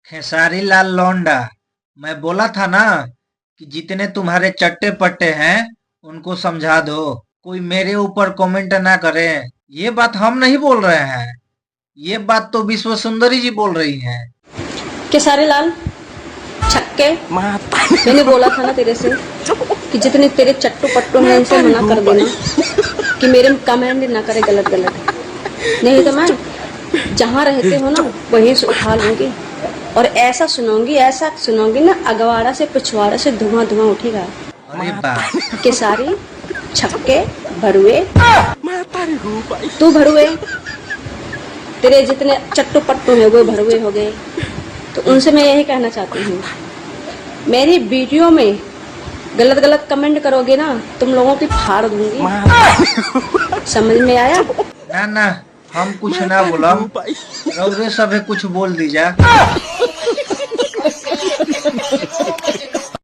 खेसारी लाल लौंडा, मैं बोला था ना कि जितने तुम्हारे चट्टे पट्टे हैं उनको समझा दो। कोई मेरे ऊपर कमेंट ना करे। ये बात हम नहीं बोल रहे हैं, ये बात तो विश्व सुंदरी जी बोल रही हैं। केसारी लाल छक्के, मैंने बोला था ना तेरे से कि जितने तेरे चट्टू पट्टू हैं उनसे मना कर देना कि मेरे में कमेंट ना करे गलत गलत। नहीं तो मैं जहाँ रहते हो ना वहीं से उठा लूंगी और ऐसा सुनाऊंगी ना, अगवाड़ा से पिछवाड़ा से धुआं धुआं उठेगा। अरे बाप, केसारी छक्के भरुए, तू भरुए, तेरे जितने चट्टू पट्टू हैं वो भरुए हो गए। तो उनसे मैं यही कहना चाहती हूँ, मेरी वीडियो में गलत गलत कमेंट करोगे ना तुम लोगों की फाड़ दूंगी। समझ में आया? ना ना, हम कुछ ना बोला, रउरे सभे कुछ बोल दीजा।